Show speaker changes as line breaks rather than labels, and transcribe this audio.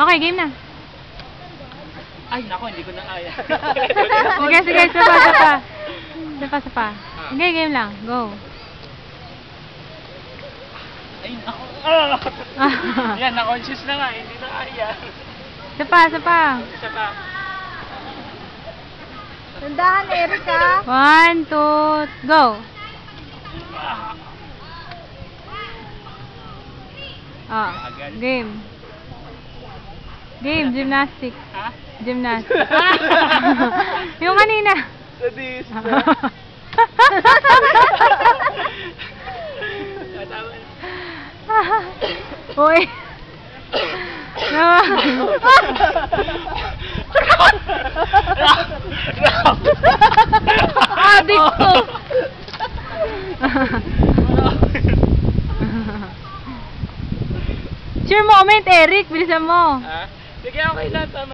Okay, game na.
Ay, nako, hindi ko na kaya.
Sige, sapa. Sige, game lang. Go.
Ay, nako. Yan, na-conscious na nga, hindi na kaya.
Sapa.
Isa pa.
Tandahan, Erika.
1, 2, go. Game. Gymnastics.
Ha?
Gymnastics. Yung kanina.
Sadis.
Uy. Adik ko. Sure moment, Eric. Bilisan mo.
Sige, okay lang. Tama.